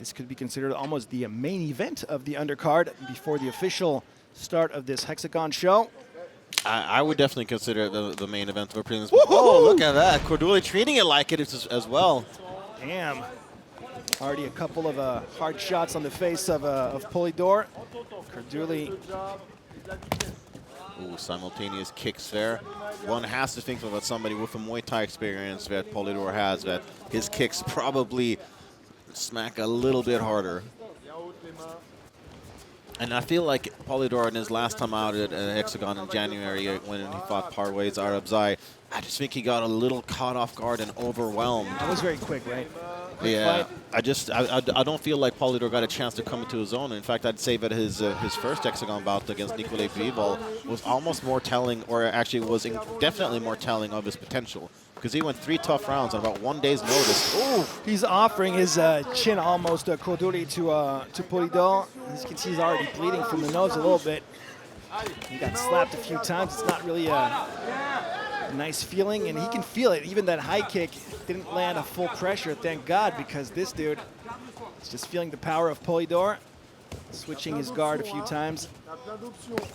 This could be considered almost the main event of the undercard before the official start of this Hexagon show. I would definitely consider it the main event of a prelims. Oh, look at that. Kourdouli treating it like it is as well. Damn. Already a couple of hard shots on the face of Polydor. Kourdouli. Ooh, simultaneous kicks there. One has to think about somebody with a Muay Thai experience that Polydor has, that his kicks probably smack a little bit harder. And I feel like Polydor in his last time out at Hexagon in January when he fought Parways Arabzai, I just think he got a little caught off guard and overwhelmed. That was very quick, right? Yeah, I don't feel like Polydor got a chance to come into his own. In fact, I'd say that his first Hexagon bout against Nicolas Bivol was almost more telling, or actually was definitely more telling of his potential, because he went 3 tough rounds on about 1 day's notice. Ooh, he's offering his chin almost Kourdouli to Polydor. As you can see, he's already bleeding from the nose a little bit. He got slapped a few times. It's not really a nice feeling, and he can feel it. Even that high kick didn't land a full pressure, thank God, because this dude is just feeling the power of Polydor, switching his guard a few times. I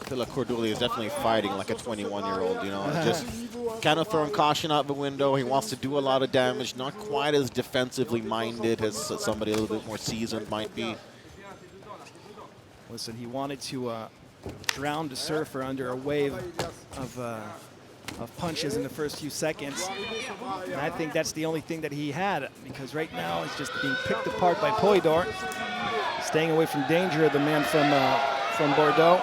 feel like Kourdouli is definitely fighting like a 21-year-old, you know, just kind of throwing caution out the window. He wants to do a lot of damage, not quite as defensively minded as somebody a little bit more seasoned might be. Listen, he wanted to drown the surfer under a wave of punches in the first few seconds. And I think that's the only thing that he had, because right now he's just being picked apart by Polydor. Staying away from danger, the man from Bordeaux.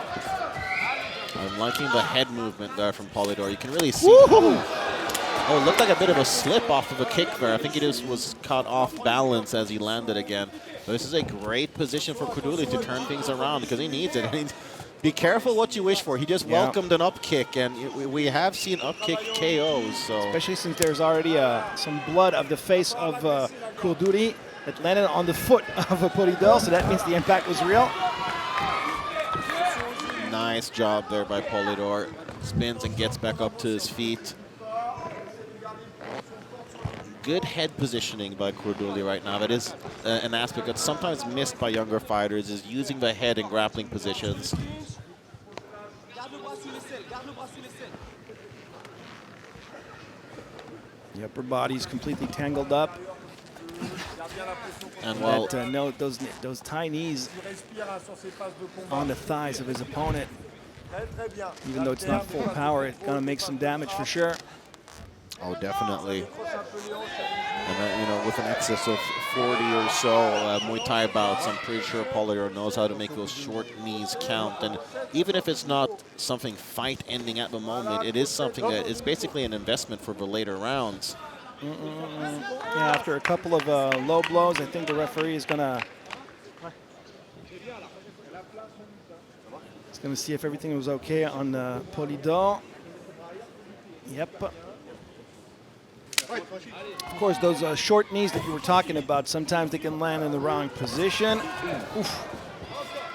I'm liking the head movement there from Polydor. You can really see. Oh, it looked like a bit of a slip off of a kick there. I think he just was caught off balance as he landed again. But this is a great position for Kourdouli to turn things around, because he needs it. Be careful what you wish for. He just welcomed an up kick, and we have seen up kick KOs. So especially since there's already some blood of the face of Kourdouli that landed on the foot of Polydor, so that means the impact was real. Nice job there by Polydor. Spins and gets back up to his feet. Good head positioning by Kourdouli right now. That is an aspect that's sometimes missed by younger fighters, is using the head in grappling positions. The upper body's completely tangled up. And well, those Thai knees on the thighs of his opponent, even though it's not full power, it's gonna make some damage for sure. Oh, definitely. And then, you know, with an excess of 40 or so Muay Thai bouts, I'm pretty sure Polydor knows how to make those short knees count. And even if it's not something fight-ending at the moment, it is something that is basically an investment for the later rounds. Yeah, after a couple of low blows, I think the referee is gonna see if everything was okay on Polydor. Yep. Of course, those short knees that you were talking about, sometimes they can land in the wrong position. Oof.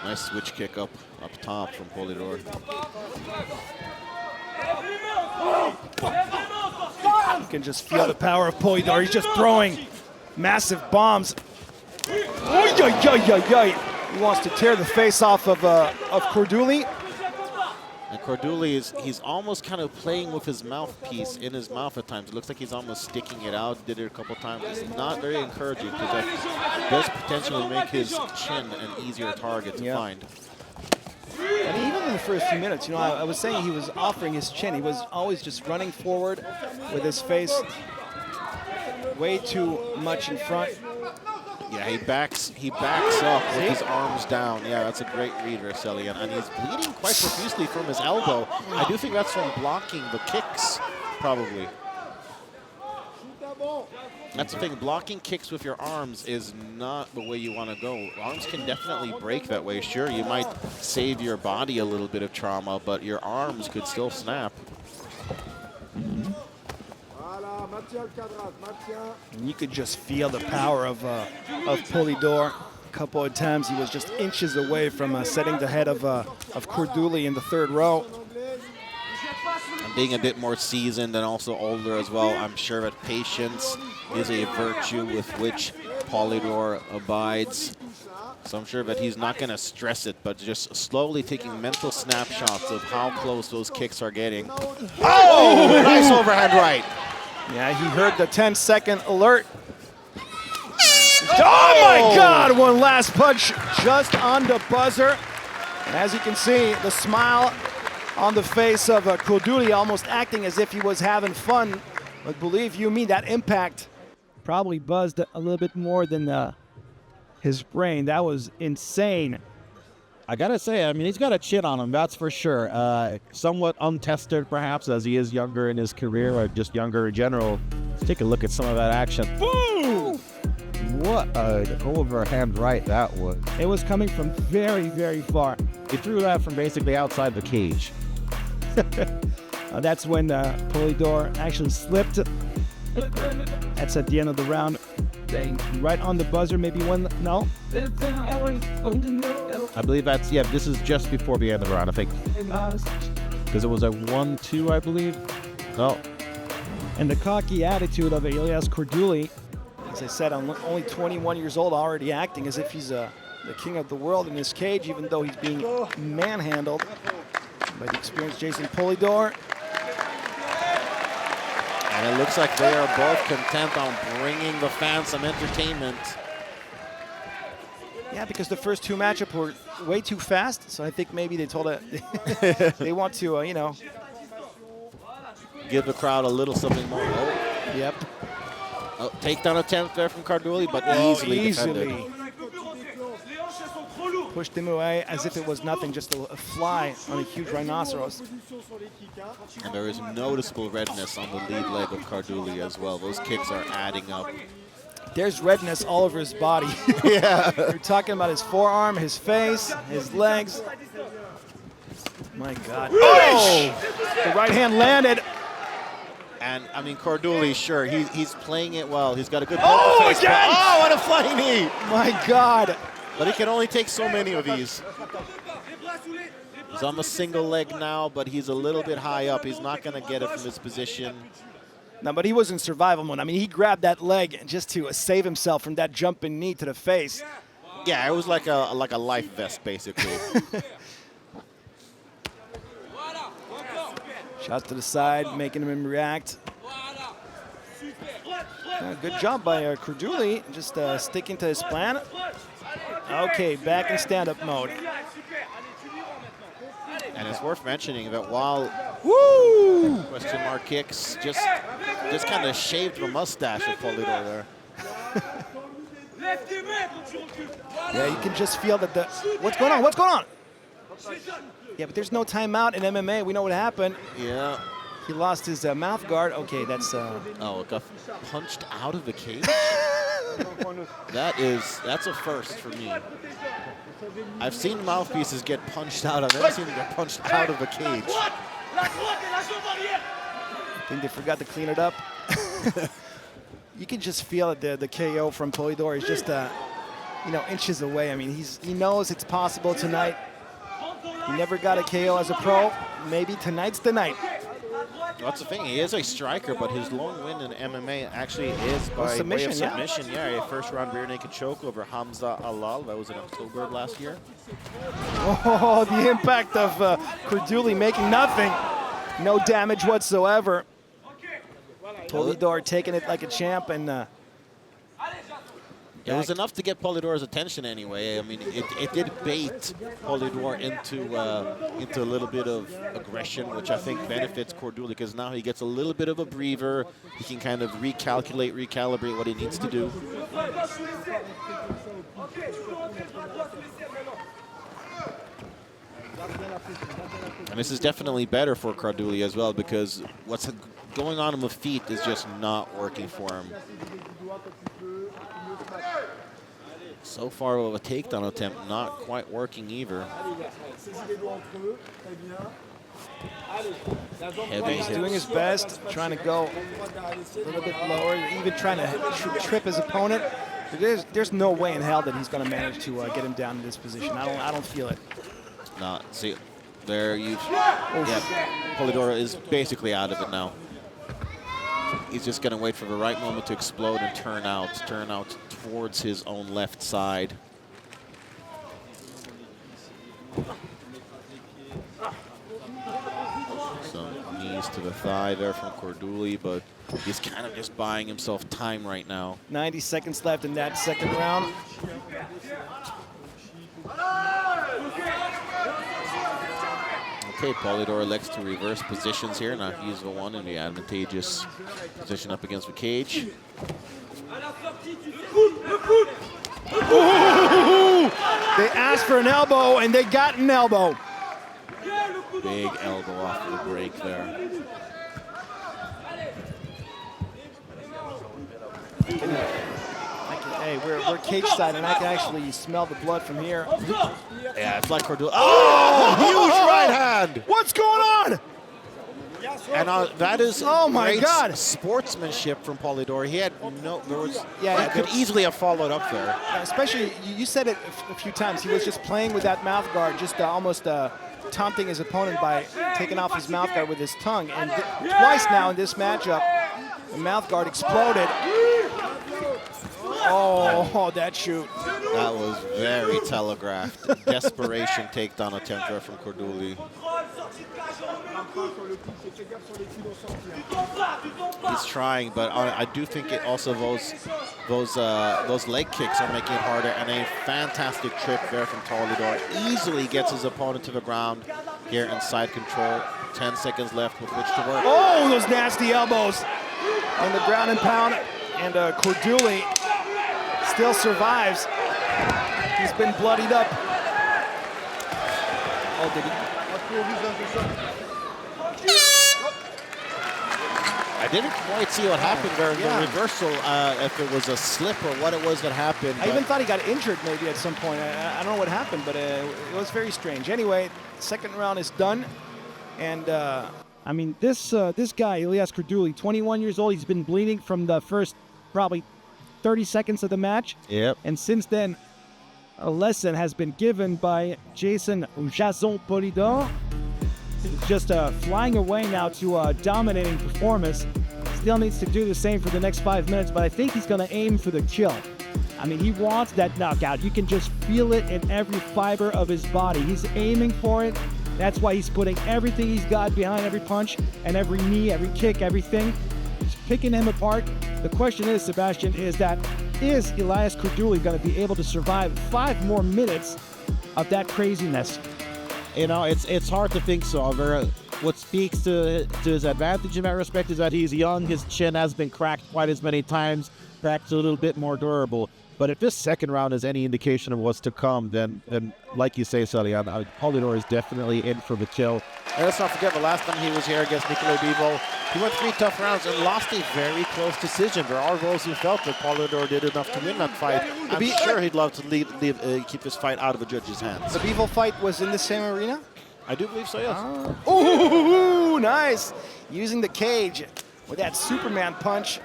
Nice switch kick up top from Polydor. You can just feel the power of Polydor. He's just throwing massive bombs. He wants to tear the face off of Kourdouli. And Kourdouli he's almost kind of playing with his mouthpiece in his mouth at times. It looks like he's almost sticking it out. Did it a couple times. It's not very encouraging, because that does potentially make his chin an easier target to find. And even in the first few minutes, you know, I was saying he was offering his chin. He was always just running forward with his face way too much in front. Yeah, he backs up with his arms down. Yeah, that's a great read, Restez. And he's bleeding quite profusely from his elbow. I do think that's from blocking the kicks, probably. That's the thing, blocking kicks with your arms is not the way you want to go. Arms can definitely break that way. Sure, you might save your body a little bit of trauma, but your arms could still snap. And you could just feel the power of Polydor. A couple of times he was just inches away from setting the head of Kourdouli in the third row. And being a bit more seasoned and also older as well, I'm sure that patience is a virtue with which Polydor abides. So I'm sure that he's not going to stress it, but just slowly taking mental snapshots of how close those kicks are getting. Oh, nice overhand right. Yeah, he heard the 10-second alert. Oh my God, one last punch just on the buzzer. And as you can see, the smile on the face of Kourdouli, almost acting as if he was having fun. But believe you me, that impact probably buzzed a little bit more than his brain. That was insane. I gotta say, I mean, he's got a chin on him, that's for sure. Somewhat untested, perhaps, as he is younger in his career, or just younger in general. Let's take a look at some of that action. Boom! What an overhand right that was. It was coming from very, very far. He threw that from basically outside the cage. That's when Polydor actually slipped. That's at the end of the round. Right on the buzzer, maybe one, no? I believe that's, yeah, this is just before the end of the round, I think. Because it was a 1-2, I believe. No. And the cocky attitude of ELIAS Kourdouli, as I said, I'm only 21 years old, already acting as if he's the king of the world in this cage, even though he's being manhandled by the experienced JASON Polydor. And it looks like they are both content on bringing the fans some entertainment. Yeah, because the first two matchups were way too fast, so I think maybe they told it they want to, you know, give the crowd a little something more. Oh. Yep. Oh, takedown attempt there from Kourdouli, but easily defended. Pushed him away as if it was nothing, just a fly on a huge rhinoceros. And there is noticeable redness on the lead leg of Kourdouli as well. Those kicks are adding up. There's redness all over his body. Yeah. We're talking about his forearm, his face, his legs. My God. Oh! The right hand landed. And, I mean, Kourdouli, sure, he's playing it well. He's got a good poker face. Again! Oh, what a flying knee! My God. But he can only take so many of these. He's on the single leg now, but he's a little bit high up. He's not going to get it from his position. No, but he was in survival mode. I mean, he grabbed that leg just to save himself from that jumping knee to the face. Yeah, it was like a life vest, basically. Shots to the side, making him react. Good job by Kourdouli, just sticking to his plan. Okay, back in stand-up mode. And it's worth mentioning that while question mark kicks just kind of shaved the mustache of Polydor there. Yeah, you can just feel that what's going on? What's going on? Yeah, but there's no timeout in MMA. We know what happened. Yeah. He lost his mouth guard. Okay, that's. Oh, it got punched out of the cage. That's a first for me. I've seen mouthpieces get punched out. I've never seen them get punched out of a cage. I think they forgot to clean it up. You can just feel it. The KO from Polydor is just you know, inches away. I mean, he knows it's possible tonight. He never got a KO as a pro. Maybe tonight's the night. That's the thing. He is a striker, but his lone win in MMA actually is by way of submission. Yeah, a first-round rear naked choke over Hamza Alal. That was in October of last year. Oh, the impact of Kourdouli making nothing. No damage whatsoever. Polydor taking it like a champ, and it was enough to get Polydor's attention anyway. I mean, it did bait Polydor into a little bit of aggression, which I think benefits Kourdouli because now he gets a little bit of a breather. He can kind of recalibrate what he needs to do. And this is definitely better for Kourdouli as well because what's going on the feet is just not working for him. So far of a takedown attempt, not quite working either. He's doing his best, trying to go a little bit lower, even trying to trip his opponent. There's no way in hell that he's going to manage to get him down in this position. I don't feel it. Not see there. Yeah, Polydor is basically out of it now. He's just going to wait for the right moment to explode and turn out towards his own left side. Some knees to the thigh there from Kourdouli, but he's kind of just buying himself time right now. 90 seconds left in that second round. Okay, Polydor elects to reverse positions here. Now he's the one in the advantageous position up against the cage. Ooh! They asked for an elbow, and they got an elbow. Big elbow off the break there. Hey, we're cage side, and I can actually smell the blood from here. Yeah, it's like Kourdouli. Oh, huge right hand! What's going on? And that is oh my great God. sportsmanship from Polydor. He had he Yeah, could easily have followed up there. Especially, you said it a few times. He was just playing with that mouth guard, just almost taunting his opponent by taking off his mouth guard with his tongue. And twice now in this matchup, the mouth guard exploded. Oh, that shoot. That was very telegraphed. Desperation takedown attempt there from Kourdouli. He's trying, but I do think it also those leg kicks are making it harder, and a fantastic trip there from Polydor. Easily gets his opponent to the ground here in side control. 10 seconds left with which to work. Oh, those nasty elbows on the ground and pound, and Kourdouli still survives. He's been bloodied up. Oh, did he? I didn't quite see what happened there in the reversal, if it was a slip or what it was that happened. I even thought he got injured maybe at some point. I don't know what happened, but it was very strange. Anyway, second round is done. And I mean, this guy, ELIAS KOURDOULI, 21 years old. He's been bleeding from the first probably 30 seconds of the match. Yep. And since then, a lesson has been given by JASON Polydor. Just flying away now to a dominating performance. Still needs to do the same for the next 5 minutes, but I think he's going to aim for the kill. I mean, he wants that knockout. You can just feel it in every fiber of his body. He's aiming for it. That's why he's putting everything he's got behind every punch and every knee, every kick, everything. He's picking him apart. The question is, Sebastian, is ELIAS KOURDOULI going to be able to survive 5 more minutes of that craziness? You know, it's hard to think so. What speaks to his advantage in that respect is that he's young. His chin has been cracked quite as many times. Cracked a little bit more durable. But if this second round is any indication of what's to come, then like you say, Sully, Polydor is definitely in for the kill. And let's not forget the last time he was here against Nicolas Bivol, he went 3 tough rounds and lost a very close decision. There are those who felt that Polydor did enough to win that fight. I'm sure he'd love to keep this fight out of the judge's hands. The Bivol fight was in the same arena? I do believe so, yes. Ooh, nice. Using the cage with that Superman punch.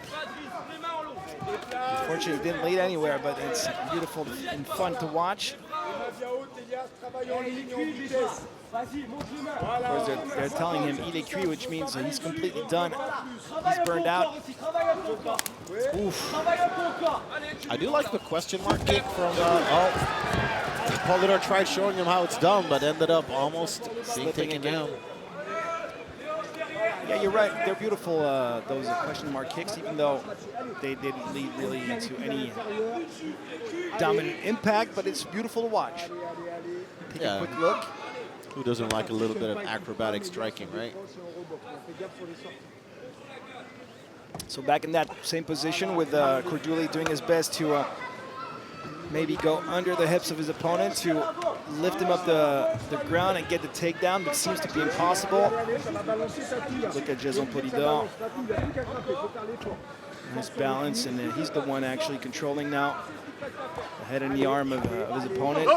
Unfortunately, it didn't lead anywhere, but it's beautiful and fun to watch. Of course, they're telling him il est cuit, which means he's completely done. He's burned out. Oof. I do like the question mark kick from, Polydor tried showing him how it's done, but ended up almost being taken down. Yeah, you're right. They're beautiful, those question mark kicks, even though they didn't lead really into any dominant impact, but it's beautiful to watch. Take a quick look. Who doesn't like a little bit of acrobatic striking, right? So back in that same position with Kourdouli doing his best to maybe go under the hips of his opponent to lift him up the ground and get the takedown, but seems to be impossible. Look at JASON Polydor. Nice balance, and he's the one actually controlling now the head and the arm of his opponent.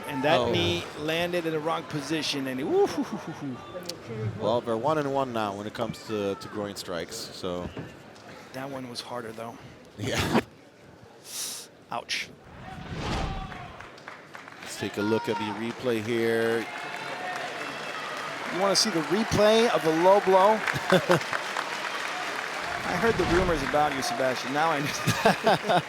And that knee landed in the wrong position, and well, they're 1-1 now when it comes to groin strikes. So that one was harder, though. Yeah. Ouch. Let's take a look at the replay here. You want to see the replay of the low blow? I heard the rumors about you, Sebastian. Now I know.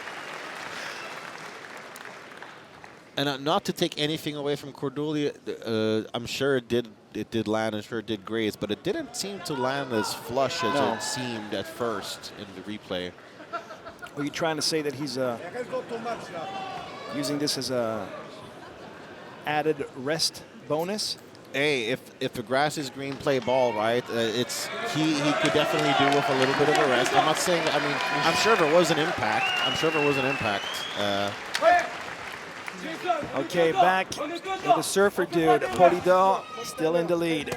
And not to take anything away from Kourdouli, I'm sure it did land, I'm sure it did graze, but it didn't seem to land as flush as it seemed at first in the replay. Are you trying to say that he's using this as a added rest bonus? Hey, if the grass is green, play ball, right? He could definitely do with a little bit of a rest. I'm not saying, I mean, I'm sure there was an impact. Okay, back with the surfer dude. Polydor still in the lead.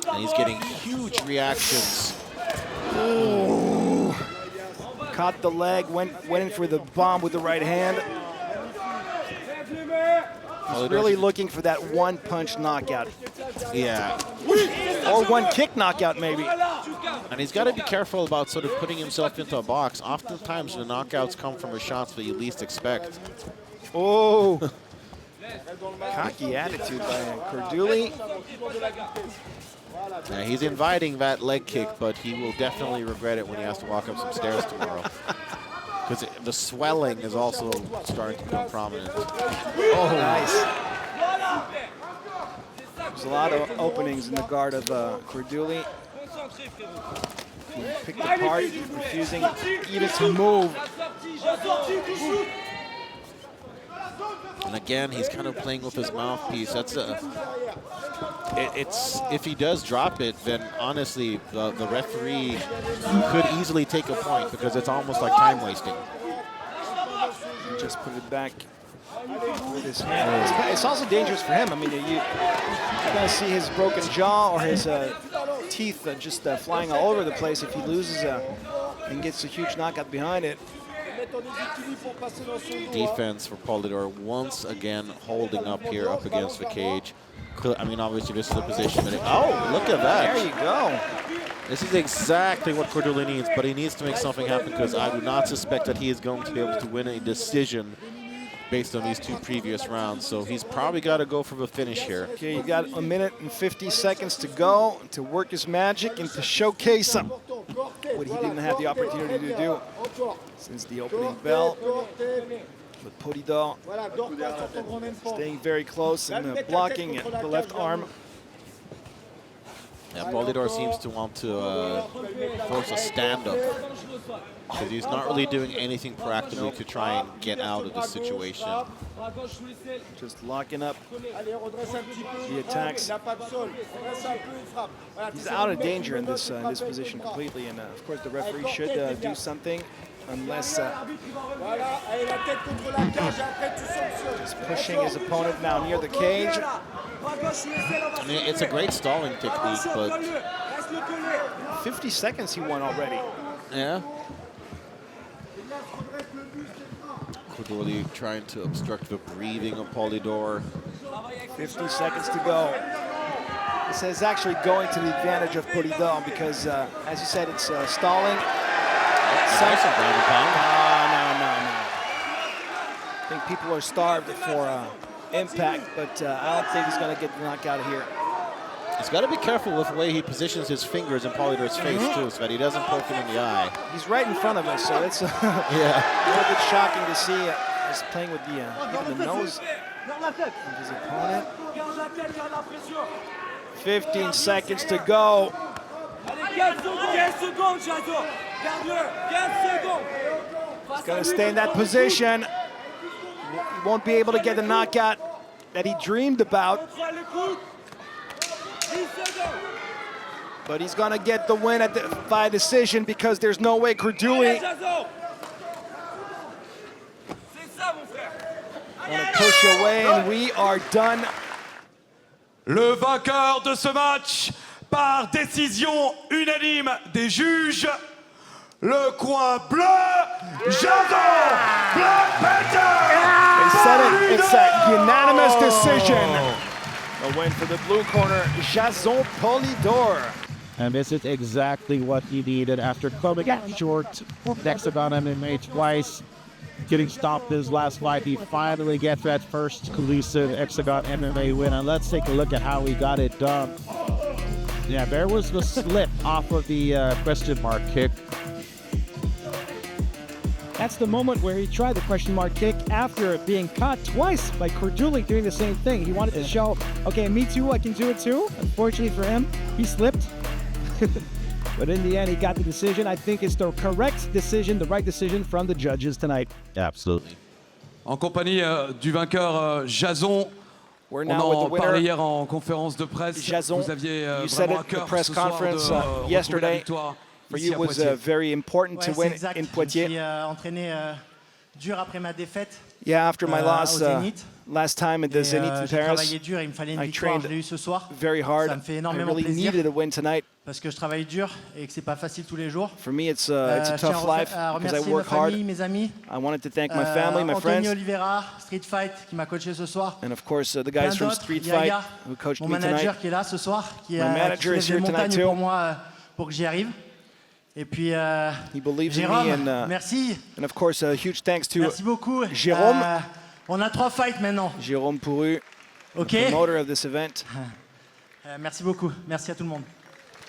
And he's getting huge reactions. Ooh. Caught the leg, went in for the bomb with the right hand. He's really looking for that one punch knockout. Yeah. Or one kick knockout, maybe. And he's got to be careful about sort of putting himself into a box. Oftentimes the knockouts come from the shots that you least expect. Oh. Cocky attitude by Kourdouli. Yeah, he's inviting that leg kick, but he will definitely regret it when he has to walk up some stairs tomorrow. Because the swelling is also starting to become prominent. Oh, nice. There's a lot of openings in the guard of Kourdouli. Picked apart, refusing even to move. And again, he's kind of playing with his mouthpiece. That's if he does drop it, then honestly, the referee could easily take a point because it's almost like time wasting. Just put it back with his hand. It's also dangerous for him. I mean, you're going to see his broken jaw or his teeth just flying all over the place if he loses and gets a huge knockout behind it. Defense for Polydor once again holding up here up against the cage. I mean, obviously this is the position. But oh, look at that. There you go. This is exactly what Kourdouli needs, but he needs to make something happen because I do not suspect that he is going to be able to win a decision based on these two previous rounds. So he's probably got to go for the finish here. Okay, you got 1 minute and 50 seconds to go to work his magic and to showcase what he didn't have the opportunity to do since the opening bell. But Polydor staying very close and blocking the left arm. Yeah, Polydor seems to want to force a stand-up because he's not really doing anything proactively to try and get out of the situation. Just locking up the attacks. He's out of danger in this position completely, and of course the referee should do something unless just pushing his opponent now near the cage. I mean, it's a great stalling technique, but 50 seconds he won already. Yeah. Kourdouli trying to obstruct the breathing of Polydor. 50 seconds to go. This is actually going to the advantage of Polydor because, as you said, it's stalling. Nice ground and pound. No. I think people are starved for impact, but I don't think he's going to get the knockout here. He's got to be careful with the way he positions his fingers in Polydor's face, too, so that he doesn't poke him in the eye. He's right in front of us, so it's yeah. a little bit shocking to see he's playing with even the nose of his opponent. 15 seconds to go. He's going to stay in that position. He won't be able to get the knockout that he dreamed about. But he's going to get the win by decision because there's no way Kourdouli going to push away, and we are done. Le vainqueur de ce match par décision unanime des juges, le coin bleu, Jason They said it. It's a unanimous decision. A win for the blue corner, Jason Polydor. And this is exactly what he needed after coming short from HEXAGONE MMA twice. Getting stopped in his last fight, he finally gets that first exclusive HEXAGONE MMA win. And let's take a look at how he got it done. Yeah, there was the slip off of the question mark kick. That's the moment where he tried the question mark kick after being caught twice by Kourdouli doing the same thing. He wanted to show, okay, me too, I can do it too. Unfortunately for him, he slipped. But in the end, he got the decision. I think it's the correct decision, the right decision from the judges tonight. Absolutely. En compagnie du vainqueur Jason. We're On now with en the winner. parlait hier en conférence de presse. Jason, vous aviez you said vraiment it à at the cœur press ce soir conference de retrouver la yesterday. victoire For ici you, à it was Poitiers. very important to win exact. in Je me Poitiers. suis entraîné dur après ma défaite. Yeah, after my loss au Zénith. last time at the Et, Zenith in j'ai Paris, travaillé dur, il me fallait une I victoire, trained je l'ai eu ce soir. very hard. Ça me fait I énormément really plaisir needed a win tonight. parce que je travaille dur et que c'est pas facile tous les jours. For me, it's a Je tiens tough life à because I remercier ma work hard. famille, mes amis. I wanted to thank my family, my Anthony friends, Oliveira, Street Fight, qui m'a coaché ce soir. and of course the Plein guys from d'autres. Street Fight Yaya, who coached mon me manager tonight. qui est là ce soir, qui manager is soulève here des tonight montagnes too. pour moi pour que j'y arrive. Et puis He believes in Jérôme, me, and merci. of course a huge thanks to Merci beaucoup. Jérôme. On a 3 fights maintenant. Jérôme Pourru, Ok. the promoter of this event. Merci beaucoup. Merci à tout le monde.